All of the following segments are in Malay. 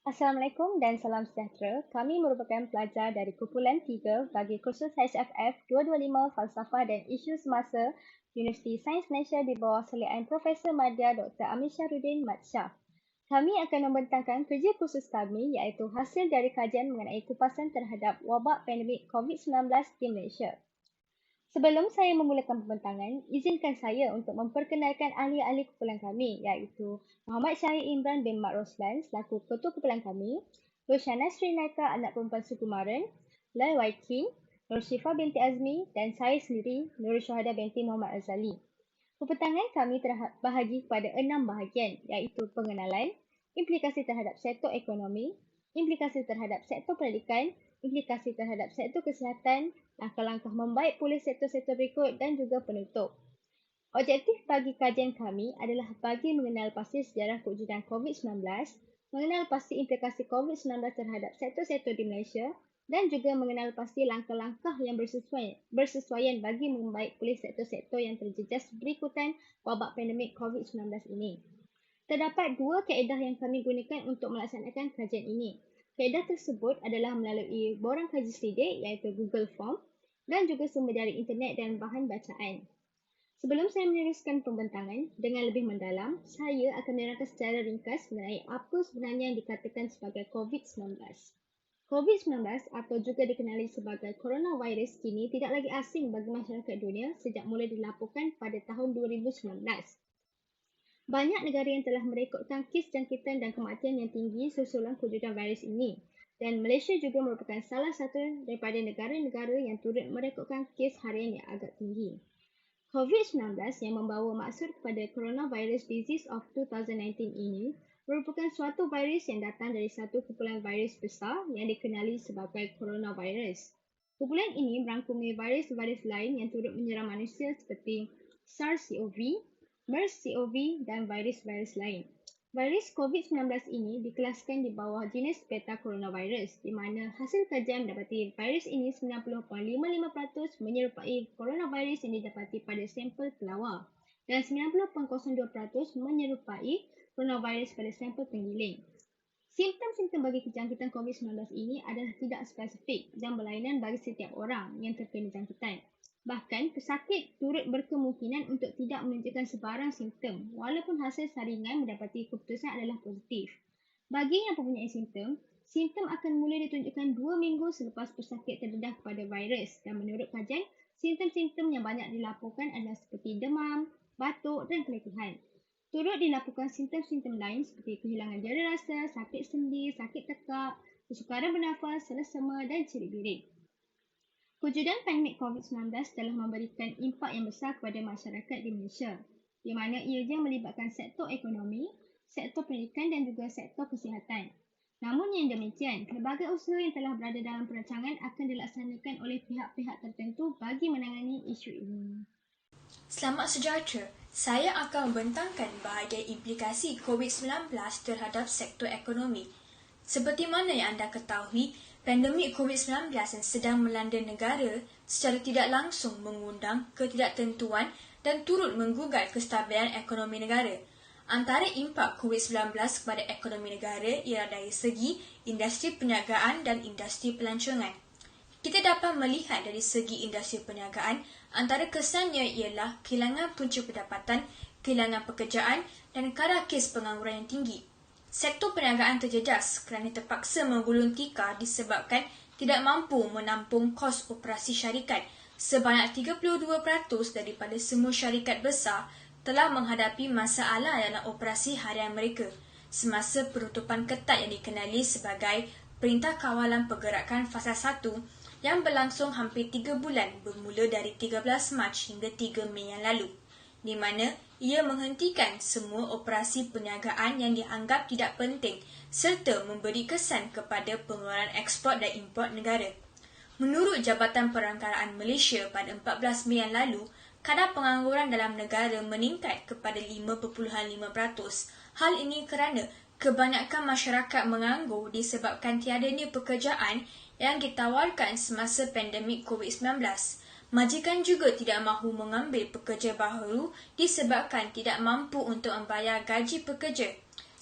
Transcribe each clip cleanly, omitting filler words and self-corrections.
Assalamualaikum dan salam sejahtera. Kami merupakan pelajar dari kumpulan 3 bagi kursus HFF 225 Falsafah dan Isu Semasa Universiti Sains Malaysia di bawah seliaan Profesor Madya Dr. Amir Syahruddin Mat Shah. Kami akan membentangkan kerja kursus kami iaitu hasil dari kajian mengenai kupasan terhadap wabak pandemik COVID-19 di Malaysia. Sebelum saya memulakan pembentangan, izinkan saya untuk memperkenalkan ahli-ahli kumpulan kami iaitu Muhammad Syahid Imran bin Mat Roslan selaku ketua kumpulan kami, Roshana Srinaka anak perempuan Sukumaran, Lai Waikin, Nur Syifa binti Azmi dan saya sendiri Nurul Syuhada binti Muhammad Azali. Pembentangan kami terbahagi kepada 6 bahagian iaitu pengenalan, implikasi terhadap sektor ekonomi, implikasi terhadap sektor pendidikan, implikasi terhadap sektor kesihatan, langkah-langkah membaik pulih sektor-sektor berikut dan juga penutup. Objektif bagi kajian kami adalah bagi mengenal pasti sejarah kewujudan COVID-19, mengenal pasti implikasi COVID-19 terhadap sektor-sektor di Malaysia dan juga mengenal pasti langkah-langkah yang bersesuaian bagi membaik pulih sektor-sektor yang terjejas berikutan wabak pandemik COVID-19 ini. Terdapat dua kaedah yang kami gunakan untuk melaksanakan kajian ini. Kaedah tersebut adalah melalui borang kaji selidik iaitu Google Form dan juga sumber dari internet dan bahan bacaan. Sebelum saya meneruskan pembentangan dengan lebih mendalam, saya akan menerangkan secara ringkas mengenai apa sebenarnya yang dikatakan sebagai COVID-19. COVID-19 atau juga dikenali sebagai coronavirus kini tidak lagi asing bagi masyarakat dunia sejak mula dilaporkan pada tahun 2019. Banyak negara yang telah merekodkan kes jangkitan dan kematian yang tinggi susulan kewujudan virus ini. Dan Malaysia juga merupakan salah satu daripada negara-negara yang turut merekodkan kes harian yang agak tinggi. COVID-19 yang membawa maksud kepada Coronavirus Disease of 2019 ini merupakan suatu virus yang datang dari satu kumpulan virus besar yang dikenali sebagai coronavirus. Kumpulan ini merangkumi virus-virus lain yang turut menyerang manusia seperti SARS-CoV, MERS-CoV dan virus-virus lain. Virus COVID-19 ini dikelaskan di bawah jenis beta coronavirus di mana hasil kajian mendapati virus ini 90.55% menyerupai coronavirus yang didapati pada sampel pelawar dan 90.02% menyerupai coronavirus pada sampel penggiling. Simptom-simptom bagi kejangkitan COVID-19 ini adalah tidak spesifik dan berlainan bagi setiap orang yang terkena jangkitan. Bahkan, pesakit turut berkemungkinan untuk tidak menunjukkan sebarang simptom walaupun hasil saringan mendapati keputusan adalah positif. Bagi yang mempunyai simptom akan mula ditunjukkan 2 minggu selepas pesakit terdedah kepada virus dan menurut kajian, simptom-simptom yang banyak dilaporkan adalah seperti demam, batuk dan keletihan. Turut dilaporkan simptom-simptom lain seperti kehilangan dera rasa, sakit sendi, sakit tekak, kesukaran bernafas, selesema dan ciri-birit. Kewujudan pandemik COVID-19 telah memberikan impak yang besar kepada masyarakat di Malaysia, di mana ianya melibatkan sektor ekonomi, sektor pendidikan dan juga sektor kesihatan. Namun yang demikian, pelbagai usaha yang telah berada dalam perancangan akan dilaksanakan oleh pihak-pihak tertentu bagi menangani isu ini. Selamat sejahtera. Saya akan membentangkan bahagian implikasi COVID-19 terhadap sektor ekonomi. Seperti mana yang anda ketahui, pandemik COVID-19 yang sedang melanda negara secara tidak langsung mengundang ketidaktentuan dan turut menggugat kestabilan ekonomi negara. Antara impak COVID-19 kepada ekonomi negara ialah dari segi industri perniagaan dan industri pelancongan. Kita dapat melihat dari segi industri perniagaan, antara kesannya ialah kehilangan punca pendapatan, kehilangan pekerjaan dan kadar kes pengangguran yang tinggi. Sektor perniagaan terjejas kerana terpaksa menggulung tikar disebabkan tidak mampu menampung kos operasi syarikat. Sebanyak 32% daripada semua syarikat besar telah menghadapi masalah dalam operasi harian mereka semasa penutupan ketat yang dikenali sebagai Perintah Kawalan Pergerakan Fasa 1 yang berlangsung hampir 3 bulan bermula dari 13 Mac hingga 3 Mei yang lalu, di mana ia menghentikan semua operasi perniagaan yang dianggap tidak penting serta memberi kesan kepada pengeluaran ekspor dan import negara. Menurut Jabatan Perangkaraan Malaysia pada 14 Mei yang lalu, kadar pengangguran dalam negara meningkat kepada 5.5%. Hal ini kerana kebanyakan masyarakat menganggur disebabkan tiadanya pekerjaan yang ditawarkan semasa pandemik COVID-19. Majikan juga tidak mahu mengambil pekerja baru disebabkan tidak mampu untuk membayar gaji pekerja.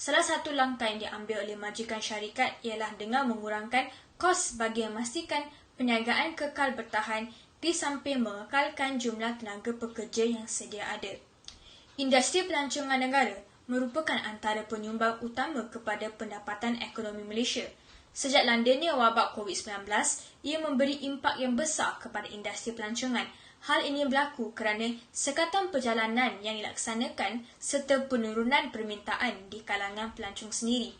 Salah satu langkah yang diambil oleh majikan syarikat ialah dengan mengurangkan kos bagi memastikan perniagaan kekal bertahan di samping mengekalkan jumlah tenaga pekerja yang sedia ada. Industri pelancongan negara merupakan antara penyumbang utama kepada pendapatan ekonomi Malaysia. Sejak landanya wabak COVID-19, ia memberi impak yang besar kepada industri pelancongan. Hal ini berlaku kerana sekatan perjalanan yang dilaksanakan serta penurunan permintaan di kalangan pelancong sendiri.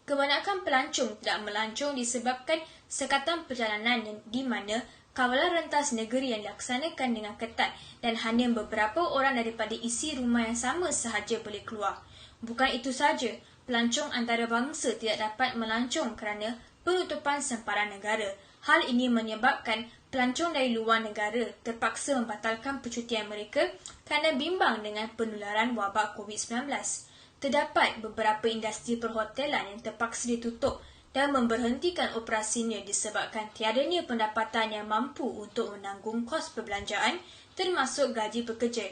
Kebanyakan pelancong tidak melancong disebabkan sekatan perjalanan di mana kawalan rentas negeri yang dilaksanakan dengan ketat dan hanya beberapa orang daripada isi rumah yang sama sahaja boleh keluar. Bukan itu sahaja, pelancong antarabangsa tidak dapat melancong kerana penutupan sempadan negara. Hal ini menyebabkan pelancong dari luar negara terpaksa membatalkan percutian mereka kerana bimbang dengan penularan wabak COVID-19. Terdapat beberapa industri perhotelan yang terpaksa ditutup dan memberhentikan operasinya disebabkan tiadanya pendapatan yang mampu untuk menanggung kos perbelanjaan termasuk gaji pekerja.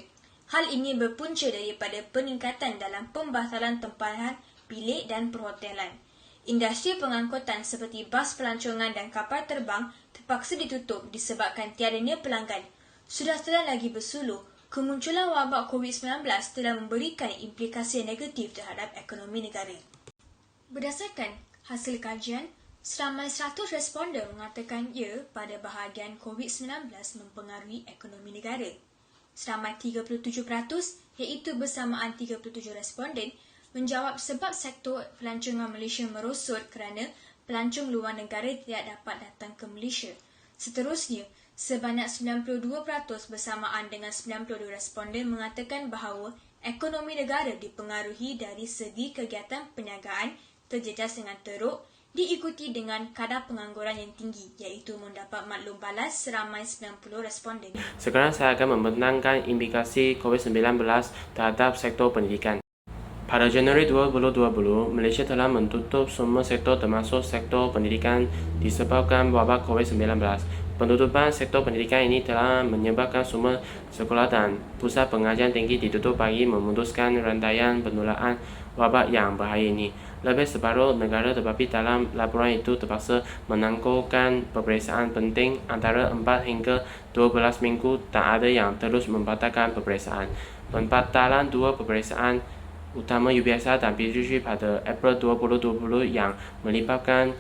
Hal ini berpunca daripada peningkatan dalam pembatalan tempahan bilik dan perhotelan. Industri pengangkutan seperti bas pelancongan dan kapal terbang terpaksa ditutup disebabkan tiadanya pelanggan. Sudah telah lagi bersuluh, kemunculan wabak COVID-19 telah memberikan implikasi negatif terhadap ekonomi negara. Berdasarkan hasil kajian, seramai 100 responden mengatakan ya pada bahagian COVID-19 mempengaruhi ekonomi negara. Seramai 37%, iaitu bersamaan 37 responden, menjawab sebab sektor pelancongan Malaysia merosot kerana pelancong luar negara tidak dapat datang ke Malaysia. Seterusnya, sebanyak 92% bersamaan dengan 92 responden mengatakan bahawa ekonomi negara dipengaruhi dari segi kegiatan perniagaan terjejas dengan teruk, diikuti dengan kadar pengangguran yang tinggi, iaitu mendapat maklum balas seramai 90 responden. Sekarang saya akan membentangkan implikasi COVID-19 terhadap sektor pendidikan. Pada Januari 2020, Malaysia telah menutup semua sektor termasuk sektor pendidikan disebabkan wabak COVID-19. Penutupan sektor pendidikan ini telah menyebabkan semua sekolah dan pusat pengajian tinggi ditutup bagi memutuskan rantaian penularan wabak yang bahaya ini. Lebih separuh negara tetapi dalam laporan itu terpaksa menangguhkan peperiksaan penting antara 4 hingga 12 minggu dan ada yang terus membatalkan peperiksaan. Pembatalan 2 peperiksaan utama UPSR dan PTC pada April 2020 yang melibatkan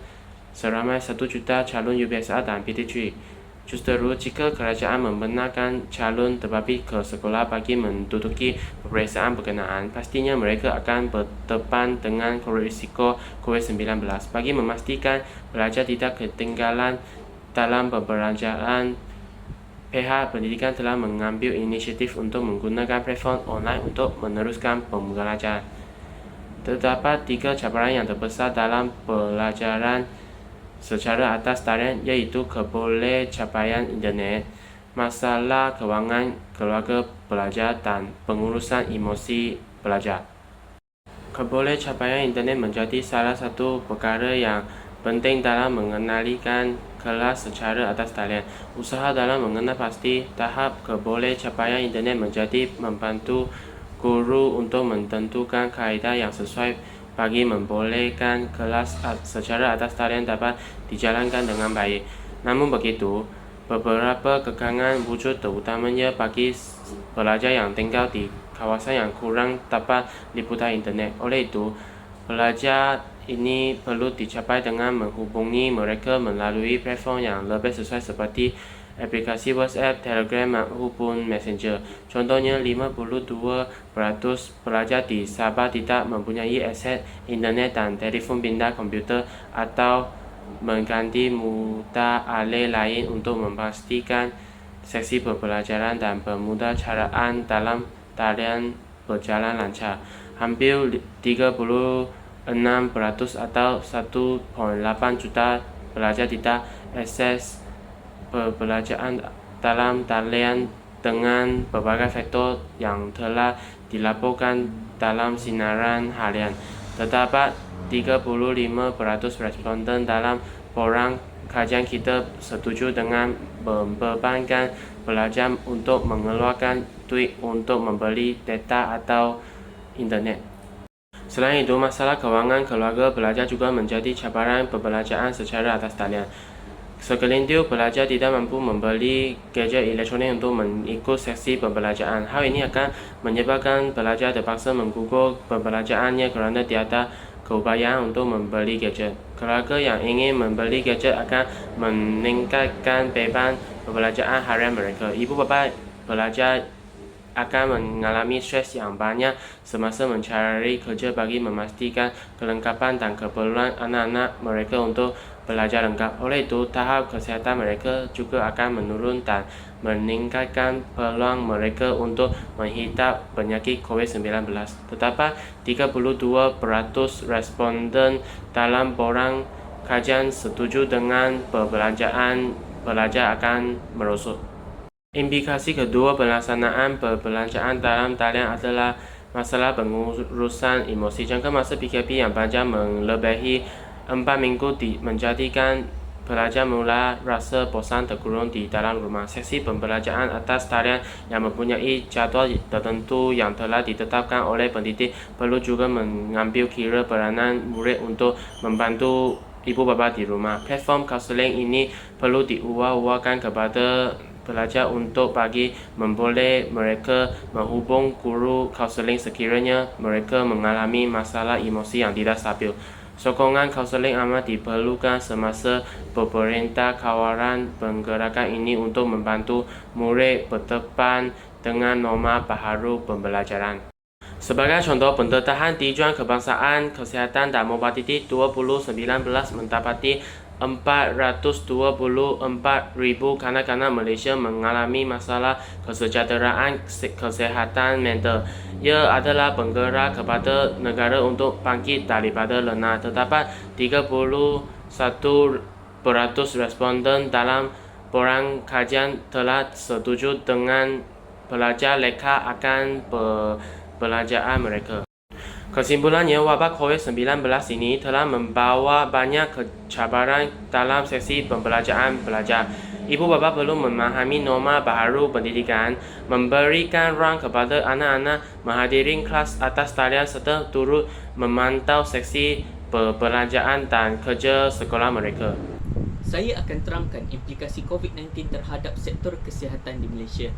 seramai 1 juta calon UPSR dan PTC. Justeru jika kerajaan membenarkan calon terbabi ke sekolah bagi menduduki peperiksaan berkenaan, pastinya mereka akan berdepan dengan risiko COVID-19. Bagi memastikan pelajar tidak ketinggalan dalam pembelajaran, pihak pendidikan telah mengambil inisiatif untuk menggunakan platform online untuk meneruskan pembelajaran. Terdapat 3 cabaran yang terbesar dalam pelajaran secara atas talian, iaitu kebolehcapaian internet, masalah kewangan keluarga pelajar dan pengurusan emosi pelajar. Kebolehcapaian internet menjadi salah satu perkara yang penting dalam mengenalikan kelas secara atas talian. Usaha dalam mengenal pasti tahap kebolehcapaian internet menjadi membantu guru untuk menentukan kaedah yang sesuai bagi membolehkan kelas secara atas talian dapat dijalankan dengan baik. Namun begitu, beberapa kekangan wujud terutamanya bagi pelajar yang tinggal di kawasan yang kurang dapat liputan internet. Oleh itu, pelajar ini perlu dicapai dengan menghubungi mereka melalui platform yang lebih sesuai seperti aplikasi WhatsApp, Telegram maupun Messenger. Contohnya, 52% pelajar di Sabah tidak mempunyai akses internet dan telefon pintar komputer atau mengganti mudah alih lain untuk memastikan sesi pembelajaran dan pemudacaraan dalam talian berjalan lancar. Hampir 36% atau 1.8 juta pelajar tidak akses pembelajaran dalam talian dengan berbagai faktor yang telah dilaporkan dalam sinaran harian. Terdapat 35% responden dalam forum kajian kita setuju dengan membebankan pelajar untuk mengeluarkan duit untuk membeli data atau internet. Selain itu, masalah kewangan keluarga pelajar juga menjadi cabaran pembelajaran secara atas talian. Segelintir pelajar tidak mampu membeli gadget elektronik untuk mengikut sesi pembelajaran. Hal ini akan menyebabkan pelajar terpaksa menggugur pembelajarannya kerana tiada keupayaan untuk membeli gadget. Keluarga yang ingin membeli gadget akan meningkatkan beban pembelajaran harian mereka. Ibu bapa pelajar akan mengalami stres yang banyak semasa mencari kerja bagi memastikan kelengkapan dan keperluan anak-anak mereka untuk belajar lengkap. Oleh itu, tahap kesihatan mereka juga akan menurun dan meningkatkan peluang mereka untuk menghidap penyakit COVID-19. Terdapat 32% responden dalam borang kajian setuju dengan perbelanjaan pelajar akan merosot. Implikasi kedua pelaksanaan perbelanjaan dalam talian adalah masalah pengurusan emosi. Jangka masa PKP yang panjang melebihi 4 minggu menjadikan pelajar mula rasa bosan terkurung di dalam rumah. Sesi pembelajaran atas talian yang mempunyai jadual tertentu yang telah ditetapkan oleh pendidik perlu juga mengambil kira peranan murid untuk membantu ibu bapa di rumah. Platform kaunseling ini perlu diuah-uahkan kepada pelajar untuk bagi memboleh mereka menghubung guru kaunseling sekiranya mereka mengalami masalah emosi yang tidak stabil. Sokongan kaunseling amat diperlukan semasa pemerintah kawalan penggerakan ini untuk membantu murid berdepan dengan norma baharu pembelajaran. Sebagai contoh, Pendedahan Tijuan Kebangsaan Kesihatan dan Mobiliti 2019 mendapati 424,000 kanak-kanak Malaysia mengalami masalah kesejahteraan kesihatan mental. Ia adalah penggerak kepada negara untuk bangkit daripada lena. Terdapat 31% responden dalam borang kajian telah setuju dengan pelajar leka akan perbelanjaan mereka. Kesimpulannya, wabak COVID-19 ini telah membawa banyak cabaran dalam sesi pembelajaran pelajar. Ibu bapa perlu memahami norma baharu pendidikan, memberikan ruang kepada anak-anak menghadiri kelas atas talian serta turut memantau sesi perbelanjaan dan kerja sekolah mereka. Saya akan terangkan implikasi COVID-19 terhadap sektor kesihatan di Malaysia.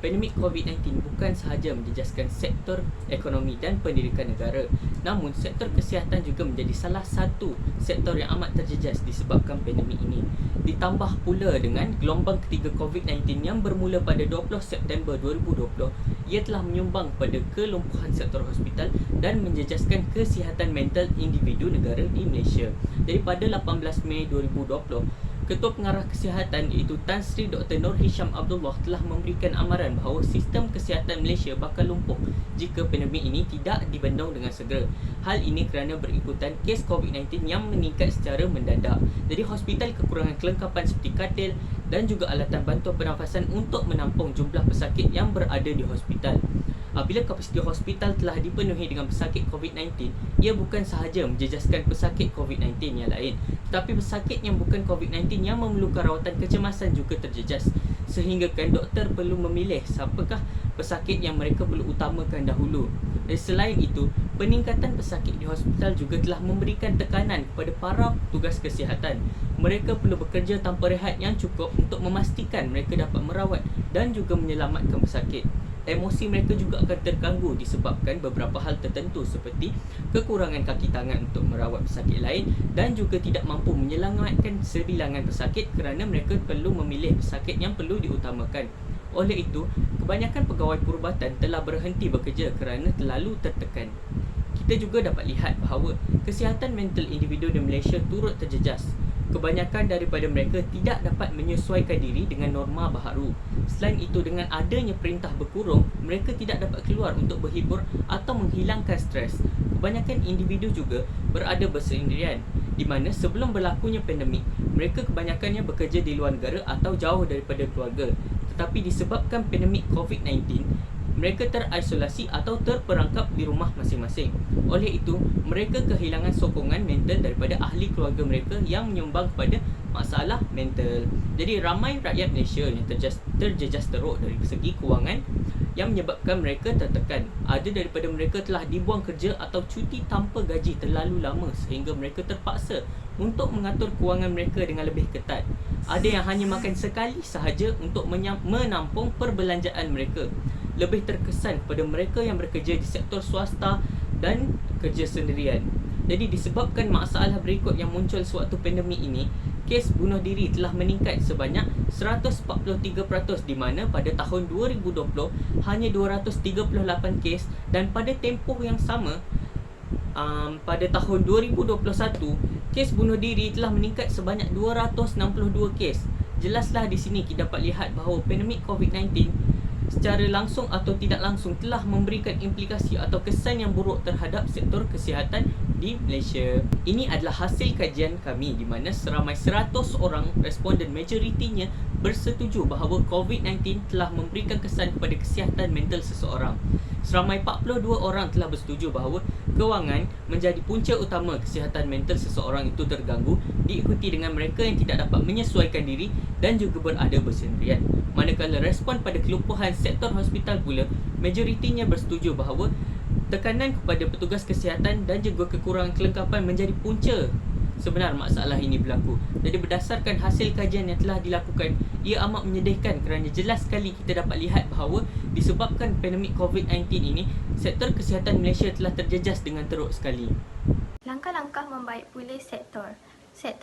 Pandemik COVID-19 bukan sahaja menjejaskan sektor ekonomi dan pendidikan negara, namun sektor kesihatan juga menjadi salah satu sektor yang amat terjejas disebabkan pandemik ini. Ditambah pula dengan gelombang ketiga COVID-19 yang bermula pada 20 September 2020, ia telah menyumbang pada kelumpuhan sektor hospital dan menjejaskan kesihatan mental individu negara di Malaysia. Daripada 18 Mei 2020, Ketua Pengarah Kesihatan iaitu Tan Sri Dr. Nur Hisham Abdullah telah memberikan amaran bahawa sistem kesihatan Malaysia bakal lumpuh jika pandemik ini tidak dibendung dengan segera. Hal ini kerana berikutan kes COVID-19 yang meningkat secara mendadak. Jadi hospital kekurangan kelengkapan seperti katil dan juga alatan bantuan pernafasan untuk menampung jumlah pesakit yang berada di hospital. Apabila kapasiti hospital telah dipenuhi dengan pesakit COVID-19, ia bukan sahaja menjejaskan pesakit COVID-19 yang lain, tetapi pesakit yang bukan COVID-19 yang memerlukan rawatan kecemasan juga terjejas, sehinggakan doktor perlu memilih siapakah pesakit yang mereka perlu utamakan dahulu. Dan selain itu, peningkatan pesakit di hospital juga telah memberikan tekanan kepada para petugas kesihatan. Mereka perlu bekerja tanpa rehat yang cukup untuk memastikan mereka dapat merawat dan juga menyelamatkan pesakit. Emosi mereka juga akan terganggu disebabkan beberapa hal tertentu seperti kekurangan kaki tangan untuk merawat pesakit lain dan juga tidak mampu menyelamatkan sebilangan pesakit kerana mereka perlu memilih pesakit yang perlu diutamakan. Oleh itu, kebanyakan pegawai perubatan telah berhenti bekerja kerana terlalu tertekan. Kita juga dapat lihat bahawa kesihatan mental individu di Malaysia turut terjejas. Kebanyakan daripada mereka tidak dapat menyesuaikan diri dengan norma baharu. Selain itu, dengan adanya perintah berkurung, mereka tidak dapat keluar untuk berhibur atau menghilangkan stres. Kebanyakan individu juga berada bersendirian, di mana sebelum berlakunya pandemik, mereka kebanyakannya bekerja di luar negara atau jauh daripada keluarga. Tetapi disebabkan pandemik COVID-19, mereka terisolasi atau terperangkap di rumah masing-masing. Oleh itu, mereka kehilangan sokongan mental daripada ahli keluarga mereka yang menyumbang kepada masalah mental. Jadi, ramai rakyat Malaysia yang terjejas teruk dari segi kewangan yang menyebabkan mereka tertekan. Ada daripada mereka telah dibuang kerja atau cuti tanpa gaji terlalu lama sehingga mereka terpaksa untuk mengatur kewangan mereka dengan lebih ketat. Ada yang hanya makan sekali sahaja untuk menampung perbelanjaan mereka. Lebih terkesan kepada mereka yang bekerja di sektor swasta dan kerja sendirian. Jadi disebabkan masalah berikut yang muncul sewaktu pandemik ini, kes bunuh diri telah meningkat sebanyak 143% di mana pada tahun 2020 hanya 238 kes dan pada tempoh yang sama pada tahun 2021 kes bunuh diri telah meningkat sebanyak 262 kes. Jelaslah di sini kita dapat lihat bahawa pandemik COVID-19 secara langsung atau tidak langsung telah memberikan implikasi atau kesan yang buruk terhadap sektor kesihatan di Malaysia. Ini adalah hasil kajian kami di mana seramai 100 orang responden majoritinya bersetuju bahawa COVID-19 telah memberikan kesan kepada kesihatan mental seseorang. Seramai 42 orang telah bersetuju bahawa kewangan menjadi punca utama kesihatan mental seseorang itu terganggu, diikuti dengan mereka yang tidak dapat menyesuaikan diri dan juga berada bersendirian. Manakala respon pada kelumpuhan sektor hospital pula, majoritinya bersetuju bahawa tekanan kepada petugas kesihatan dan juga kekurangan kelengkapan menjadi punca sebenar masalah ini berlaku. Jadi berdasarkan hasil kajian yang telah dilakukan, ia amat menyedihkan kerana jelas sekali kita dapat lihat bahawa disebabkan pandemik COVID-19 ini, sektor kesihatan Malaysia telah terjejas dengan teruk sekali. Langkah-langkah membaik pulih sektor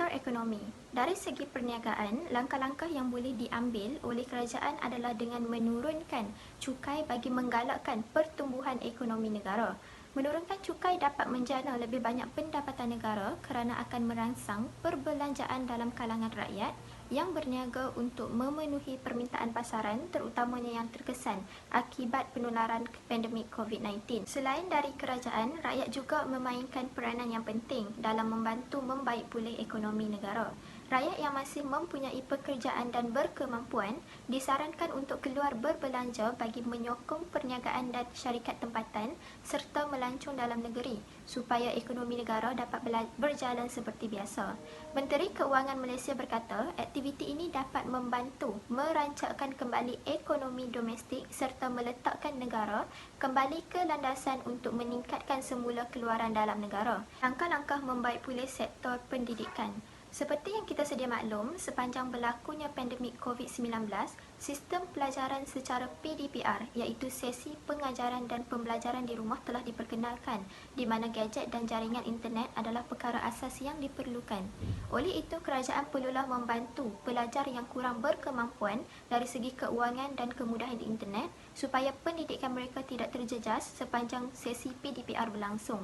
ekonomi. Dari segi perniagaan, langkah-langkah yang boleh diambil oleh kerajaan adalah dengan menurunkan cukai bagi menggalakkan pertumbuhan ekonomi negara. Menurunkan cukai dapat menjana lebih banyak pendapatan negara kerana akan merangsang perbelanjaan dalam kalangan rakyat yang berniaga untuk memenuhi permintaan pasaran, terutamanya yang terkesan akibat penularan pandemik COVID-19. Selain dari kerajaan, rakyat juga memainkan peranan yang penting dalam membantu membaik pulih ekonomi negara. Rakyat yang masih mempunyai pekerjaan dan berkemampuan disarankan untuk keluar berbelanja bagi menyokong perniagaan dan syarikat tempatan serta melancong dalam negeri supaya ekonomi negara dapat berjalan seperti biasa. Menteri Keuangan Malaysia berkata, aktiviti ini dapat membantu merancangkan kembali ekonomi domestik serta meletakkan negara kembali ke landasan untuk meningkatkan semula keluaran dalam negara. Langkah-langkah membaik pulih sektor pendidikan. Seperti yang kita sedia maklum, sepanjang berlakunya pandemik COVID-19, sistem pelajaran secara PDPR iaitu sesi pengajaran dan pembelajaran di rumah telah diperkenalkan di mana gadget dan jaringan internet adalah perkara asas yang diperlukan. Oleh itu, kerajaan perlulah membantu pelajar yang kurang berkemampuan dari segi keuangan dan kemudahan di internet supaya pendidikan mereka tidak terjejas sepanjang sesi PDPR berlangsung.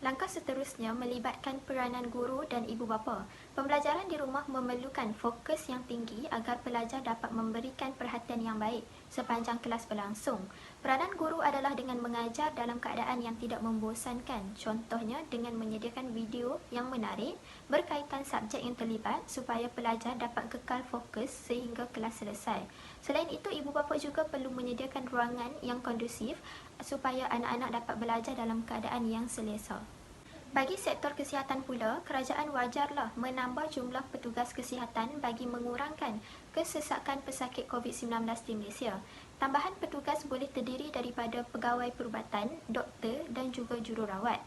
Langkah seterusnya melibatkan peranan guru dan ibu bapa. Pembelajaran di rumah memerlukan fokus yang tinggi agar pelajar dapat memberikan perhatian yang baik sepanjang kelas berlangsung. Peranan guru adalah dengan mengajar dalam keadaan yang tidak membosankan. Contohnya dengan menyediakan video yang menarik berkaitan subjek yang terlibat supaya pelajar dapat kekal fokus sehingga kelas selesai. Selain itu, ibu bapa juga perlu menyediakan ruangan yang kondusif supaya anak-anak dapat belajar dalam keadaan yang selesa. Bagi sektor kesihatan pula, kerajaan wajarlah menambah jumlah petugas kesihatan bagi mengurangkan kesesakan pesakit COVID-19 di Malaysia. Tambahan petugas boleh terdiri daripada pegawai perubatan, doktor dan juga jururawat.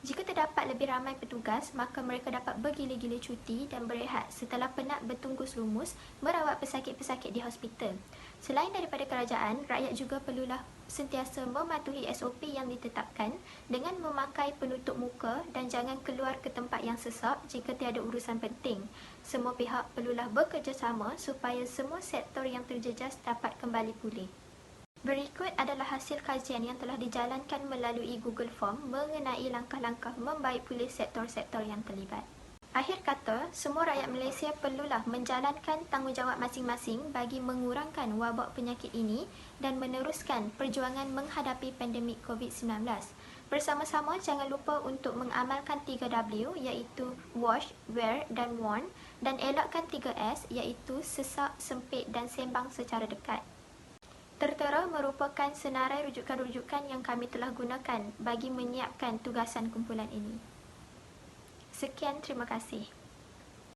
Jika terdapat lebih ramai petugas, maka mereka dapat bergila-gila cuti dan berehat setelah penat bertungkus lumus merawat pesakit-pesakit di hospital. Selain daripada kerajaan, rakyat juga perlulah sentiasa mematuhi SOP yang ditetapkan dengan memakai penutup muka dan jangan keluar ke tempat yang sesak jika tiada urusan penting. Semua pihak perlulah bekerjasama supaya semua sektor yang terjejas dapat kembali pulih. Berikut adalah hasil kajian yang telah dijalankan melalui Google Form mengenai langkah-langkah membaik pulih sektor-sektor yang terlibat. Akhir kata, semua rakyat Malaysia perlulah menjalankan tanggungjawab masing-masing bagi mengurangkan wabak penyakit ini dan meneruskan perjuangan menghadapi pandemik COVID-19. Bersama-sama jangan lupa untuk mengamalkan 3W iaitu wash, wear dan warn dan elakkan 3S iaitu sesak, sempit dan sembang secara dekat. Tertera merupakan senarai rujukan-rujukan yang kami telah gunakan bagi menyiapkan tugasan kumpulan ini. Sekian, terima kasih.